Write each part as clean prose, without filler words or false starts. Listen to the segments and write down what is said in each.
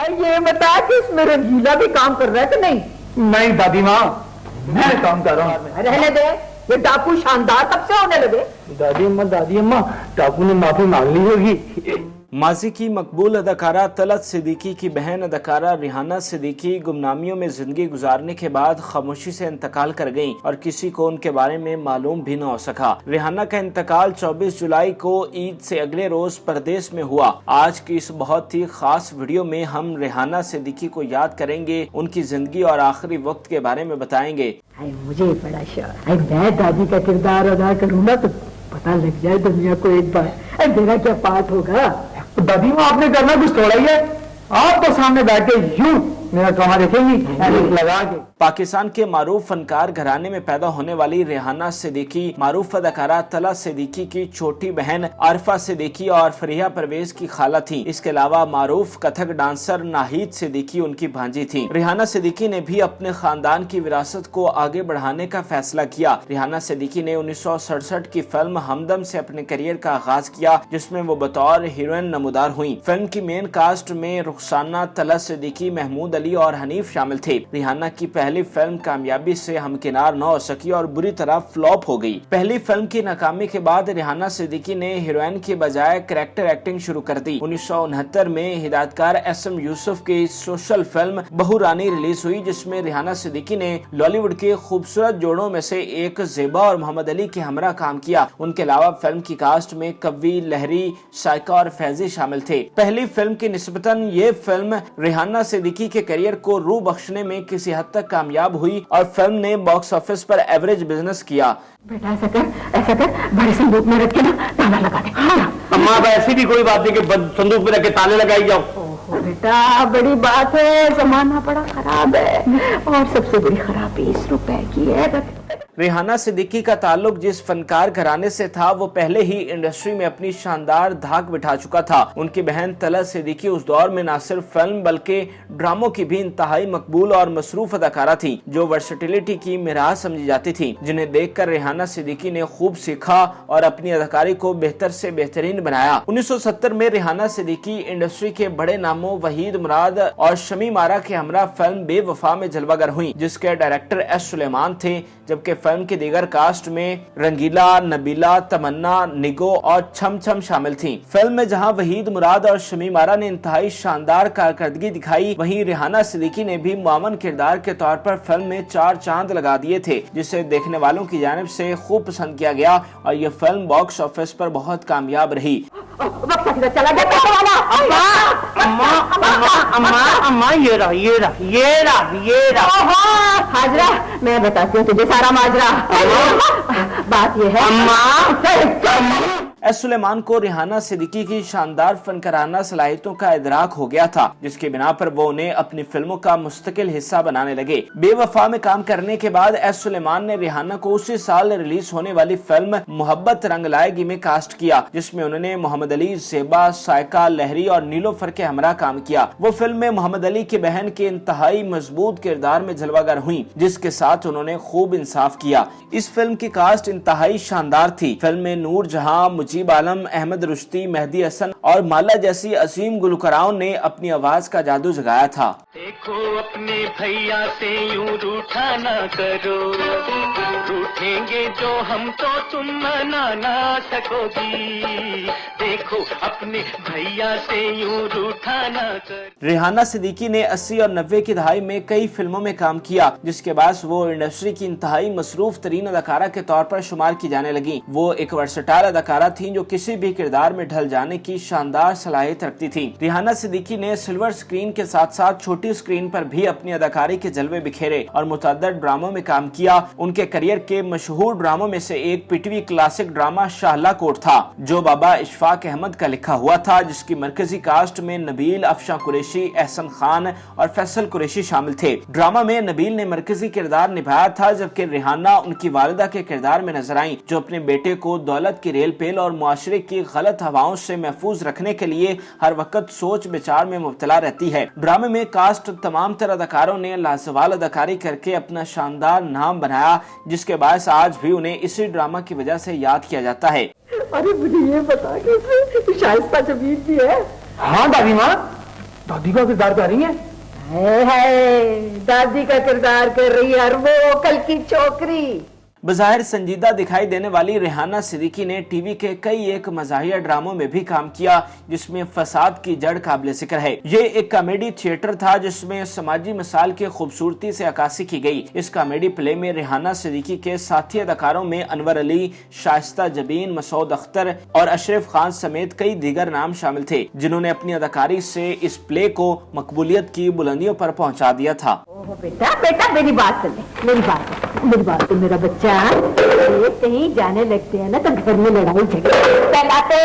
ये बता कि इसमें रंगीला भी काम कर रहा है कि नहीं? नहीं दादी माँ, मैं काम कर रहा हूँ। रहने दे, ये डाकू शानदार कब से होने लगे? दादी अम्मा डाकू ने माफी मांग ली होगी। माजी की मकबूल अदाकारा तलत सिद्दीकी की बहन अदाकारा रिहाना सिद्दीकी गुमनामियों में जिंदगी गुजारने के बाद खामोशी से इंतकाल कर गईं और किसी को उनके बारे में मालूम भी न हो सका। रिहाना का इंतकाल 24 जुलाई को ईद से अगले रोज परदेश में हुआ। आज की इस बहुत ही खास वीडियो में हम रिहाना सिद्दीकी को याद करेंगे, उनकी जिंदगी और आखिरी वक्त के बारे में बताएंगे। मुझे बड़ा शौक है, मैं दादी का किरदार अदा करूँ ना तो पता लग जाए दुनिया को एक बार मेरा क्या पार्ट होगा। दादी माँ आपने करना कुछ थोड़ा ही है, आप तो सामने बैठे यूं मेरा ड्रामा देखेंगी लगा के। पाकिस्तान के मारूफ फनकार घराने में पैदा होने वाली रिहाना सिद्दीकी मारूफ अदाकारा तलत सिद्दीकी की छोटी बहन आरफा सिद्दीकी और फरिया परवेज की खाला थी। इसके अलावा मारूफ कथक डांसर नाहिद सिद्दीकी उनकी भांजी थी। रिहाना सिद्दीकी ने भी अपने खानदान की विरासत को आगे बढ़ाने का फैसला किया। रिहाना सिद्दीकी ने 1967 की फिल्म हमदम से अपने करियर का आगाज किया, जिसमें वो बतौर हीरोइन नमूदार हुई। फिल्म की मेन कास्ट में रुखसाना, तलत सिद्दीकी, महमूद अली और हनीफ शामिल थे। रिहाना की पहली फिल्म कामयाबी से हमकिनार न हो सकी और बुरी तरह फ्लॉप हो गई। पहली फिल्म की नाकामी के बाद रिहाना सिद्दीकी ने हीरोइन की बजाय कैरेक्टर एक्टिंग शुरू कर दी। 1969 में हिदायतकार SM यूसुफ की सोशल फिल्म बहू रानी रिलीज हुई, जिसमें रिहाना सिद्दीकी ने बॉलीवुड के खूबसूरत जोड़ों में से एक ज़ेबा और मोहम्मद अली के हमरा काम किया। उनके अलावा फिल्म की कास्ट में कवि, लहरी, साइका और फैजी शामिल थे। पहली फिल्म की निस्बतन ये फिल्म रिहाना सिद्दीकी के करियर को रूह बख्शने में किसी हद तक कामयाब हुई और फिल्म ने बॉक्स ऑफिस पर एवरेज बिजनेस किया। बेटा ऐसा कर बड़े संदूक में रख के ना ताला लगा दे। अम्मा ऐसी भी कोई बात नहीं कि संदूक में रख के ताले लगाई जाओ। ओहो बेटा, बड़ी बात है, जमाना बड़ा खराब है और सबसे बड़ी खराबी 20 रुपए की है। रिहाना सिद्दीकी का ताल्लुक जिस फनकार घराने से था वो पहले ही इंडस्ट्री में अपनी शानदार धाक बिठा चुका था। उनकी बहन तलत सिद्दीकी उस दौर में न सिर्फ फिल्म बल्कि ड्रामों की भी इंतहाई मकबूल और मसरूफ अदाकारा थी, जो वर्सटिलिटी की मिराज समझी जाती थी, जिन्हें देखकर रिहाना सिद्दीकी ने खूब सीखा और अपनी अदाकारी को बेहतर से बेहतरीन बनाया। 1970 में रिहाना सिद्दीकी इंडस्ट्री के बड़े नामों वहीद मुराद और शमीम आरा के हमरा फिल्म बेवफा में जलवागर हुई, जिसके डायरेक्टर S सुलेमान थे, जबकि फिल्म की दीगर कास्ट में रंगीला, नबीला, तमन्ना, निगो और छम छम शामिल थी। फिल्म में जहां वहीद मुराद और शमीम आरा ने इंतहाई शानदार कारकर्दगी दिखाई, वहीं रिहाना सिद्दीकी ने भी मामन किरदार के तौर पर फिल्म में 4 चांद लगा दिए थे, जिसे देखने वालों की जानिब से खूब पसंद किया गया और यह फिल्म बॉक्स ऑफिस पर बहुत कामयाब रही। चला अम्मा ये रहा। हाजरा, मैं बताती हूँ तुझे सारा माजरा। बात ये है अम्मा S सुलेमान को रिहाना सिद्दीकी की शानदार फनकाराना सलाहियतों का इदराक हो गया था, जिसके बिना पर वो उन्हें अपनी फिल्मों का मुस्तकिल हिस्सा बनाने लगे। बेवफा में काम करने के बाद S सुलेमान ने रिहाना को उसी साल रिलीज होने वाली फिल्म मोहब्बत रंग लाएगी में कास्ट किया, जिसमें उन्होंने मोहम्मद अली, ज़ेबा, साइका, लहरी और नीलोफर के हमरा काम किया। वो फिल्म में मोहम्मद अली की बहन के इंतहाई मजबूत किरदार में जलवागर हुई, जिसके साथ उन्होंने खूब इंसाफ किया। इस फिल्म की कास्ट इंतहाई शानदार थी। फिल्म में नूर जहां, मुजीब आलम, अहमद रुश्ती, मेहदी हसन और माला जैसी असीम गुलकारों ने अपनी आवाज का जादू जगाया था। देखो अपने भैया से यूं रूठा ना करो, रूठेंगे जो हम तो तुम मना ना सकोगी। देखो अपने भैया से यूं रूठा ना करो। रिहाना सिद्दीकी ने 80 और 90 की दहाई में कई फिल्मों में काम किया, जिसके बाद वो इंडस्ट्री की इंतहाई मसरूफ तरीन अदाकारा के तौर पर शुमार की जाने लगी। वो एक वर्सटाइल अदाकारा थी जो किसी भी किरदार में ढल जाने की शानदार सलाहियत रखती थी। रिहाना सिद्दीकी ने सिल्वर स्क्रीन के साथ साथ छोटी स्क्रीन पर भी अपनी अदाकारी के जलवे बिखेरे और मुतअद्दिद ड्रामों में काम किया। उनके करियर के मशहूर ड्रामों में से एक पिटवी क्लासिक ड्रामा शाहला कोट था, जो बाबा इशफाक अहमद का लिखा हुआ था, जिसकी मरकजी कास्ट में नबील, अफशा कुरैशी, एहसन खान और फैसल कुरैशी शामिल थे। ड्रामा में नबील ने मरकजी किरदार निभाया था, जबकि रिहाना उनकी वालिदा के किरदार में नजर आई, जो अपने बेटे को दौलत की रेल पेल और मुआशरे की गलत हवाओं से महफूज रखने के लिए हर वक्त सोच विचार में मुब्तला रहती है। ड्रामे में कास्ट तमाम तरह अदाकारों ने लाजवाब अदाकारी करके अपना शानदार नाम बनाया, जिसके बायस आज भी उन्हें इसी ड्रामा की वजह से याद किया जाता है। अरे मुझे ये बता कि शाइस्ता जमीन भी है? हाँ दादी माँ, दादी का किरदार कर रही है? हाय, दादी का किरदार कर रही है और वो कल की छोकरी। बज़ाहिर संजीदा दिखाई देने वाली रेहाना सिद्दीकी ने टीवी के कई एक मज़ाहिया ड्रामों में भी काम किया जिसमें फसाद की जड़ काबिल जिक्र है। ये एक कॉमेडी थिएटर था जिसमें समाजी मिसाल की खूबसूरती से अक्कासी की गई। इस कॉमेडी प्ले में रेहाना सिद्दीकी के साथी अदाकारों में अनवर अली, शाइस्ता जबीन, मसूद अख्तर और अशरफ खान समेत कई दीगर नाम शामिल थे जिन्होंने अपनी अदाकारी से इस प्ले को मकबूलियत की बुलंदियों पर पहुँचा दिया था। बेटा बेटा मेरी बात सुन, मेरी बात तो मेरा बच्चा, ये कहीं जाने लगते हैं ना तो घर में लड़ाई झगड़े फैलाते।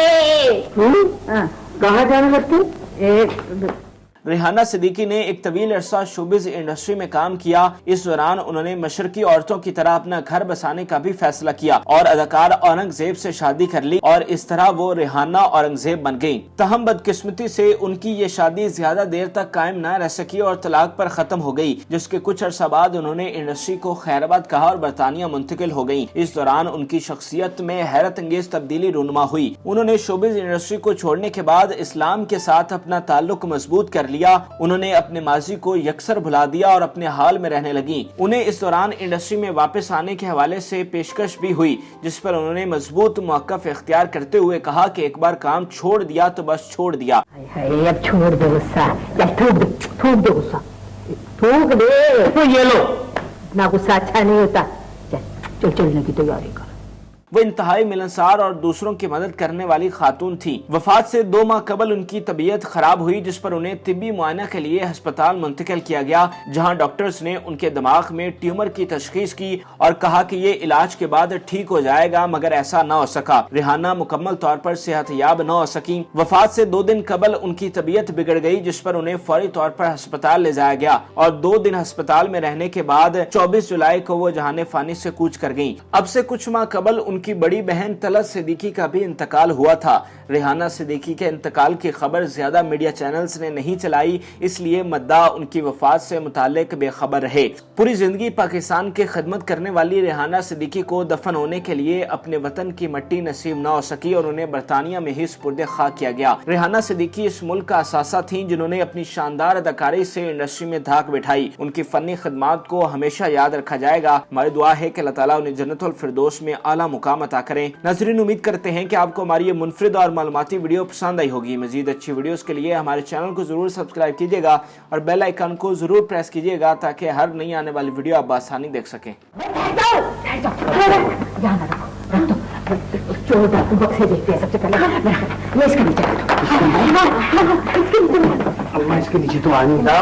कहाँ जाने लगते? रेहाना सिद्दीकी ने एक तवील अरसा शोबिज इंडस्ट्री में काम किया। इस दौरान उन्होंने मशरकी औरतों की तरह अपना घर बसाने का भी फैसला किया और अदाकार औरंगजेब से शादी कर ली और इस तरह वो रेहाना औरंगजेब बन गयी। तहम बदकिस्मती से उनकी ये शादी ज्यादा देर तक कायम न रह सकी और तलाक पर खत्म हो गयी, जिसके कुछ अरसा बाद उन्होंने इंडस्ट्री को खैराबाद कहा और बरतानिया मुंतकिल हो गयी। इस दौरान उनकी शख्सियत में हैरत अंगेज तब्दीली रूनुमा हुई। उन्होंने शोबिज इंडस्ट्री को छोड़ने के बाद इस्लाम के साथ अपना ताल्लुक मजबूत कर लिया। उन्होंने अपने माजी को यकसर भुला दिया और अपने हाल में रहने लगी। उन्हें इस दौरान इंडस्ट्री में वापस आने के हवाले से पेशकश भी हुई, जिस पर उन्होंने मजबूत मौक़िफ़ इख्तियार करते हुए कहा कि एक बार काम छोड़ दिया तो बस छोड़ दिया। अब छोड़ दो गुस्सा, थूक दो गुस्सा, थूक दे। तो ये लो, ना गुस्सा अच्छा नहीं होता। चल चलने की तैयारी कर। वो इंतहाई मिलनसार और दूसरों की मदद करने वाली खातून थी। वफात से 2 माह कबल उनकी तबीयत खराब हुई, जिस पर उन्हें तिब्बी मुआयना के लिए अस्पताल मुंतकिल किया गया, जहां डॉक्टर्स ने उनके दिमाग में ट्यूमर की तशखीस की और कहा कि ये इलाज के बाद ठीक हो जाएगा, मगर ऐसा न हो सका। रेहाना मुकम्मल तौर पर सेहतयाब न हो सकी। वफात से 2 दिन कबल उनकी तबीयत बिगड़ गई, जिस पर उन्हें फौरी तौर पर अस्पताल ले जाया गया और 2 दिन अस्पताल में रहने के बाद 24 जुलाई को वो जहाने फानी से कूच कर गयी। अब से कुछ माह कबल उनकी बड़ी बहन तलत सिद्दीकी का भी इंतकाल हुआ था। रेहाना सिद्दीकी के इंतकाल की खबर ज्यादा मीडिया चैनल्स ने नहीं चलाई, इसलिए मद्दा उनकी वफात से मुतालिक बेखबर रहे। पूरी जिंदगी पाकिस्तान की खिदमत करने वाली रेहाना सिद्दीकी को दफन होने के लिए अपने वतन की मिट्टी नसीब न हो सकी और उन्हें बरतानिया में ही सुपुर्द खाक किया गया। रेहाना सिद्दीकी इस मुल्क का असासा थी जिन्होंने अपनी शानदार अदाकारी से इंडस्ट्री में धाक बिठाई। उनकी फनी खिदमात को हमेशा याद रखा जाएगा। हमारी दुआ है कि अल्लाह ताला उन्हें जन्नतुल फिरदौस में आला मुकाम अता करें। नाज़रीन, उम्मीद करते हैं कि आपको हमारी ये मुनफरिद और मालूमाती वीडियो पसंद आई होगी। मजीद अच्छी वीडियोस के लिए हमारे चैनल को जरूर सब्सक्राइब कीजिएगा और बेल आइकन को जरूर प्रेस कीजिएगा ताकि हर नई आने वाली वीडियो आप आसानी देख सकें। सबसे पहले इसके नीचे इसके नीचे तो आ नहीं था।